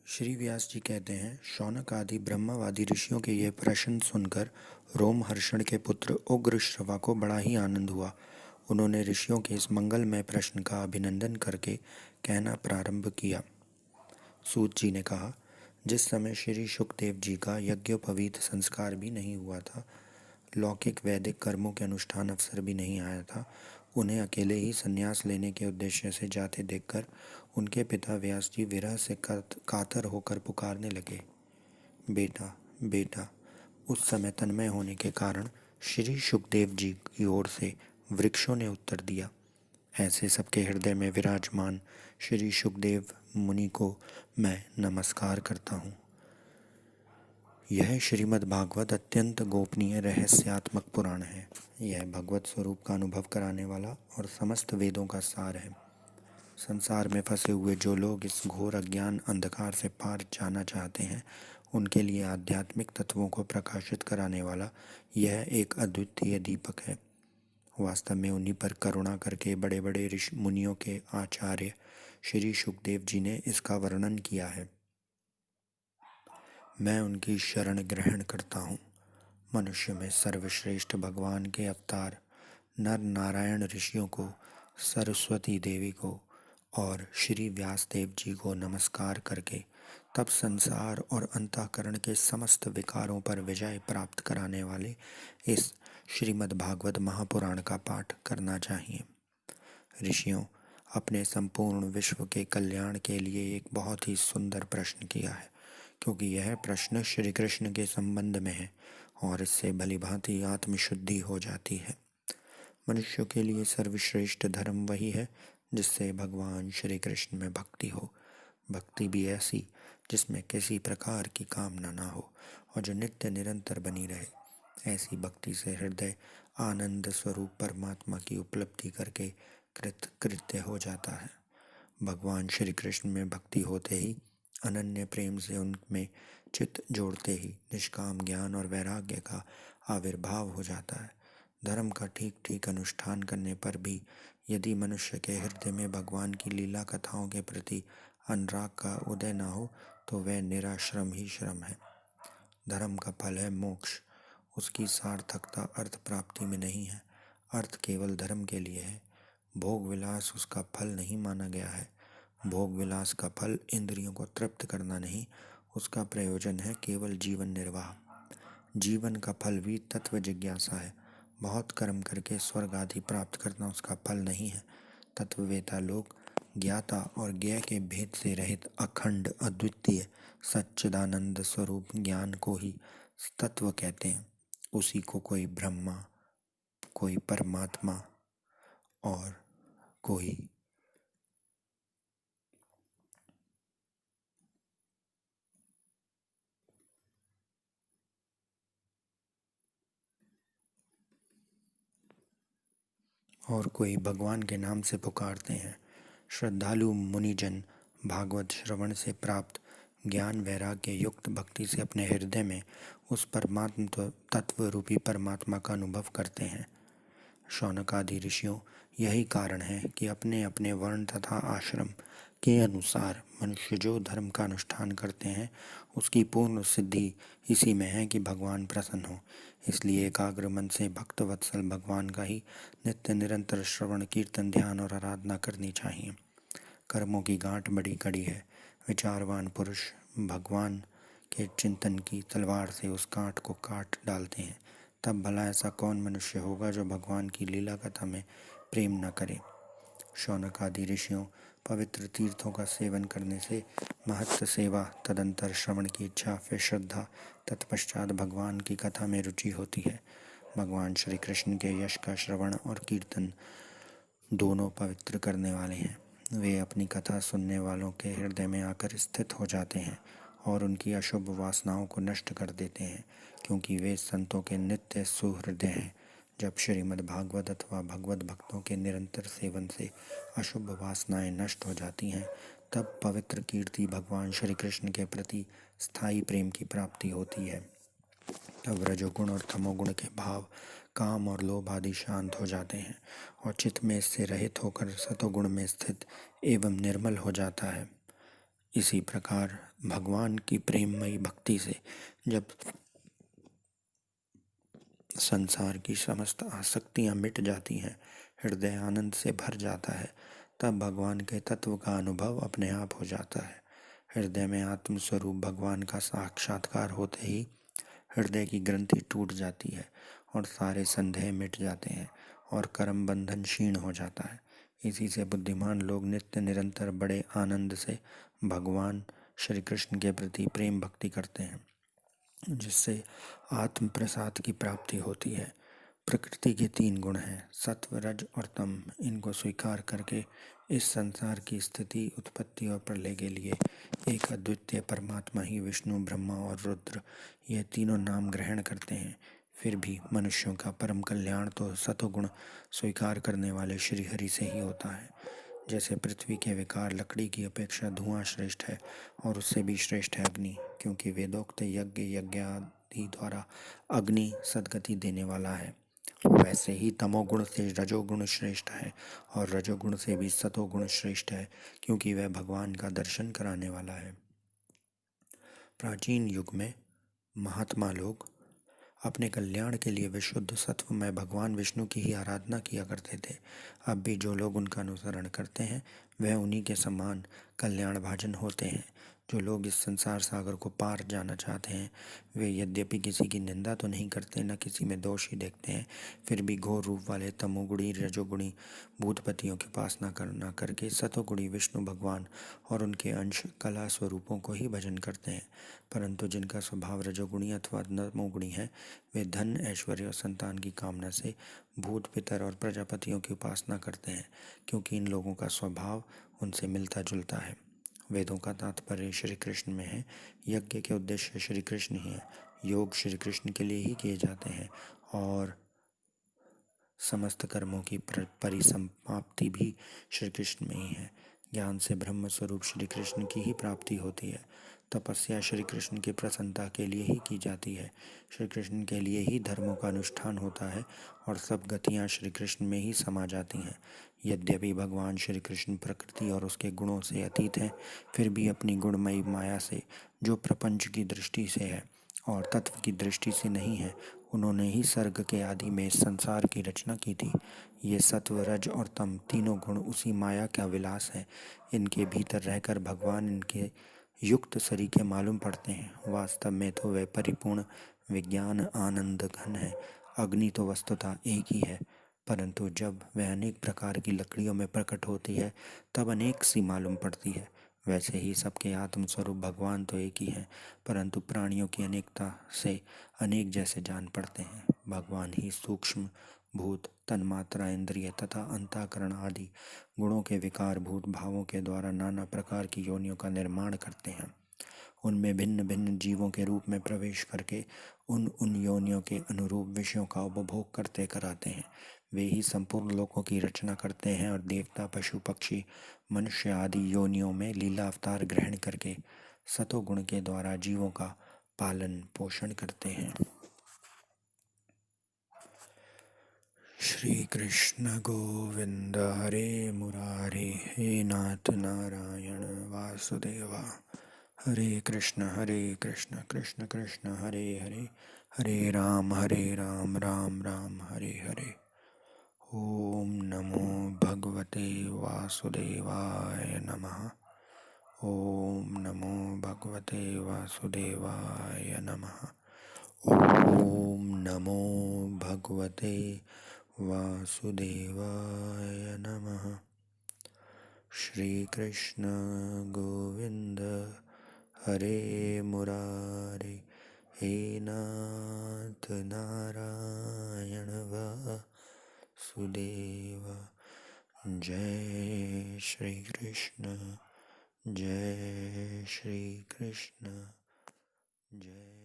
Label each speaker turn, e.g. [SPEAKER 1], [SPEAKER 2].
[SPEAKER 1] श्री व्यास जी कहते हैं, शौनक आदि ब्रह्मवादी ऋषियों के ये प्रश्न सुनकर रोमहर्षण के पुत्र उग्रश्रवा को बड़ा ही आनंद हुआ। उन्होंने ऋषियों के इस मंगलमय प्रश्न का अभिनंदन करके कहना प्रारंभ किया। सूत जी ने कहा, जिस समय श्री शुकदेव जी का यज्ञोपवीत संस्कार भी नहीं हुआ था, लौकिक वैदिक कर्मों के अनुष्ठान अवसर भी नहीं आया था, उन्हें अकेले ही संन्यास लेने के उद्देश्य से जाते देखकर उनके पिता व्यास जी विरह से कातर होकर पुकारने लगे, बेटा बेटा। उस समय तन्मय होने के कारण श्री शुकदेव जी की ओर से वृक्षों ने उत्तर दिया, ऐसे सबके हृदय में विराजमान श्री शुकदेव मुनि को मैं नमस्कार करता हूँ। यह श्रीमद् भागवत अत्यंत गोपनीय रहस्यात्मक पुराण है। यह भगवत स्वरूप का अनुभव कराने वाला और समस्त वेदों का सार है। संसार में फंसे हुए जो लोग इस घोर अज्ञान अंधकार से पार जाना चाहते हैं, उनके लिए आध्यात्मिक तत्वों को प्रकाशित कराने वाला यह एक अद्वितीय दीपक है। वास्तव में उन्हीं पर करुणा करके बड़े बड़े ऋषि मुनियों के आचार्य श्री शुकदेव जी ने इसका वर्णन किया है। मैं उनकी शरण ग्रहण करता हूँ। मनुष्य में सर्वश्रेष्ठ भगवान के अवतार नर नारायण ऋषियों को, सरस्वती देवी को और श्री व्यासदेव जी को नमस्कार करके तब संसार और अंतःकरण के समस्त विकारों पर विजय प्राप्त कराने वाले इस श्रीमद् भागवत महापुराण का पाठ करना चाहिए। ऋषियों अपने संपूर्ण विश्व के कल्याण के लिए एक बहुत ही सुंदर प्रश्न किया है, क्योंकि यह प्रश्न श्री कृष्ण के संबंध में है और इससे भलीभांति आत्मशुद्धि हो जाती है। मनुष्यों के लिए सर्वश्रेष्ठ धर्म वही है जिससे भगवान श्री कृष्ण में भक्ति हो। भक्ति भी ऐसी जिसमें किसी प्रकार की कामना ना हो और जो नित्य निरंतर बनी रहे। ऐसी भक्ति से हृदय आनंद स्वरूप परमात्मा की उपलब्धि करके कृत्य हो जाता है। भगवान श्री कृष्ण में भक्ति होते ही, अनन्य प्रेम से उनमें चित्त जोड़ते ही निष्काम ज्ञान और वैराग्य का आविर्भाव हो जाता है। धर्म का ठीक ठीक अनुष्ठान करने पर भी यदि मनुष्य के हृदय में भगवान की लीला कथाओं के प्रति अनुराग का उदय न हो तो वह निराश्रम ही श्रम है। धर्म का फल है मोक्ष। उसकी सार्थकता अर्थ प्राप्ति में नहीं है। अर्थ केवल धर्म के लिए है। भोग विलास उसका फल नहीं माना गया है। भोग विलास का फल इंद्रियों को तृप्त करना नहीं, उसका प्रयोजन है केवल जीवन निर्वाह। जीवन का फल भी तत्व जिज्ञासा है। बहुत कर्म करके स्वर्ग आदि प्राप्त करना उसका फल नहीं है। तत्ववेता लोग ज्ञाता और ज्ञेय के भेद से रहित अखंड अद्वितीय सच्चिदानंद स्वरूप ज्ञान को ही तत्व कहते हैं। उसी को कोई ब्रह्मा, कोई परमात्मा और कोई भगवान के नाम से पुकारते हैं। श्रद्धालु मुनिजन भागवत श्रवण से प्राप्त ज्ञान वैराग्य युक्त भक्ति से अपने हृदय में उस परमात्म तत्व रूपी परमात्मा का अनुभव करते हैं। शौनक आदि ऋषियों, यही कारण है कि अपने अपने वर्ण तथा आश्रम के अनुसार मनुष्य जो धर्म का अनुष्ठान करते हैं, उसकी पूर्ण सिद्धि इसी में है कि भगवान प्रसन्न हो। इसलिए एकाग्र मन से भक्त वत्सल भगवान का ही नित्य निरंतर श्रवण कीर्तन ध्यान और आराधना करनी चाहिए। कर्मों की गांठ बड़ी कड़ी है। विचारवान पुरुष भगवान के चिंतन की तलवार से उस गांठ को काट डालते हैं। तब भला ऐसा कौन मनुष्य होगा जो भगवान की लीला कथा में प्रेम न करे। शौनक आदि ऋषियों, पवित्र तीर्थों का सेवन करने से महत्व सेवा, तदंतर श्रवण की इच्छा, फिर श्रद्धा, तत्पश्चात भगवान की कथा में रुचि होती है। भगवान श्री कृष्ण के यश का श्रवण और कीर्तन दोनों पवित्र करने वाले हैं। वे अपनी कथा सुनने वालों के हृदय में आकर स्थित हो जाते हैं और उनकी अशुभ वासनाओं को नष्ट कर देते हैं, क्योंकि वे संतों के नित्य सुहृदय हैं। जब श्रीमद् भागवत अथवा भगवत भक्तों के निरंतर सेवन से अशुभ वासनाएं नष्ट हो जाती हैं, तब पवित्र कीर्ति भगवान श्री कृष्ण के प्रति स्थायी प्रेम की प्राप्ति होती है। तब रजोगुण और तमोगुण के भाव, काम और लोभ आदि शांत हो जाते हैं और चित्त में इससे रहित होकर सतोगुण में स्थित एवं निर्मल हो जाता है। इसी प्रकार भगवान की प्रेममयी भक्ति से जब संसार की समस्त आसक्तियां मिट जाती हैं, हृदय आनंद से भर जाता है, तब भगवान के तत्व का अनुभव अपने आप हो जाता है। हृदय में आत्मस्वरूप भगवान का साक्षात्कार होते ही हृदय की ग्रंथि टूट जाती है और सारे संदेह मिट जाते हैं और कर्म बंधन क्षीण हो जाता है। इसी से बुद्धिमान लोग नित्य निरंतर बड़े आनंद से भगवान श्री कृष्ण के प्रति प्रेम भक्ति करते हैं, जिससे आत्म प्रसाद की प्राप्ति होती है। प्रकृति के 3 गुण हैं, सत्व, रज और तम। इनको स्वीकार करके इस संसार की स्थिति, उत्पत्ति और प्रलय के लिए एक अद्वितीय परमात्मा ही विष्णु, ब्रह्मा और रुद्र, ये तीनों नाम ग्रहण करते हैं। फिर भी मनुष्यों का परम कल्याण तो सतोगुण स्वीकार करने वाले श्रीहरि से ही होता है। जैसे पृथ्वी के विकार लकड़ी की अपेक्षा धुआं श्रेष्ठ है और उससे भी श्रेष्ठ है अग्नि, क्योंकि वेदोक्त यज्ञ यज्ञादि द्वारा अग्नि सद्गति देने वाला है। वैसे ही तमोगुण से रजोगुण श्रेष्ठ है और रजोगुण से भी सतोगुण श्रेष्ठ है, क्योंकि वह भगवान का दर्शन कराने वाला है। प्राचीन युग में महात्मा लोग अपने कल्याण के लिए विशुद्ध सत्वमय भगवान विष्णु की ही आराधना किया करते थे। अब भी जो लोग उनका अनुसरण करते हैं वह उन्हीं के समान कल्याण भाजन होते हैं। जो लोग इस संसार सागर को पार जाना चाहते हैं वे यद्यपि किसी की निंदा तो नहीं करते, न किसी में दोष ही देखते हैं, फिर भी घोर रूप वाले तमोगुणी रजोगुणी भूतपतियों की उपासना करना करके सतोगुणी विष्णु भगवान और उनके अंश कला स्वरूपों को ही भजन करते हैं। परंतु जिनका स्वभाव रजोगुणी अथवा तमोगुणी है वे धन, ऐश्वर्य और संतान की कामना से भूत, पितर और प्रजापतियों की उपासना करते हैं, क्योंकि इन लोगों का स्वभाव उनसे मिलता जुलता है। वेदों का तात्पर्य श्री कृष्ण में है। यज्ञ के उद्देश्य श्री कृष्ण ही है। योग श्री कृष्ण के लिए ही किए जाते हैं और समस्त कर्मों की परिसमाप्ति भी श्री कृष्ण में ही है। ज्ञान से ब्रह्म स्वरूप श्री कृष्ण की ही प्राप्ति होती है। तपस्या श्री कृष्ण की प्रसन्नता के लिए ही की जाती है। श्री कृष्ण के लिए ही धर्मों का अनुष्ठान होता है और सब गतियाँ श्री कृष्ण में ही समा जाती हैं। यद्यपि भगवान श्री कृष्ण प्रकृति और उसके गुणों से अतीत हैं, फिर भी अपनी गुणमयी माया से, जो प्रपंच की दृष्टि से है और तत्व की दृष्टि से नहीं है, उन्होंने ही सर्ग के आदि में इस संसार की रचना की थी। ये सत्व, रज और तम तीनों गुण उसी माया का विलास है। इनके भीतर रहकर भगवान इनके युक्त सरीखे मालूम पड़ते हैं। वास्तव में तो वह परिपूर्ण विज्ञान आनंद घन है। अग्नि तो वस्तुतः एक ही है, परंतु जब वह अनेक प्रकार की लकड़ियों में प्रकट होती है तब अनेक सी मालूम पड़ती है। वैसे ही सबके आत्मस्वरूप भगवान तो एक ही है, परंतु प्राणियों की अनेकता से अनेक जैसे जान पड़ते हैं। भगवान ही सूक्ष्म भूत, तन्मात्रा, इंद्रिय तथा अंतःकरण आदि गुणों के विकार भूत भावों के द्वारा नाना प्रकार की योनियों का निर्माण करते हैं। उनमें भिन्न भिन्न जीवों के रूप में प्रवेश करके उन योनियों के अनुरूप विषयों का उपभोग करते कराते हैं। वे ही संपूर्ण लोकों की रचना करते हैं और देवता, पशु, पक्षी, मनुष्य आदि योनियों में लीला अवतार ग्रहण करके सतोगुण के द्वारा जीवों का पालन पोषण करते हैं। श्री कृष्ण गोविंद हरे मुरारे, हे नाथ नारायण वासुदेवा। हरे कृष्ण कृष्ण कृष्ण हरे हरे, हरे राम राम राम हरे हरे। ओम नमो भगवते वासुदेवाय नमः। ओम नमो भगवते वासुदेवाय नमः। ओम नमो भगवते वासुदेवाय नमः। श्री कृष्ण गोविंद हरे मुरारे, हे नाथ नारायण वासुदेव। जय श्री कृष्ण, जय श्री कृष्ण, जय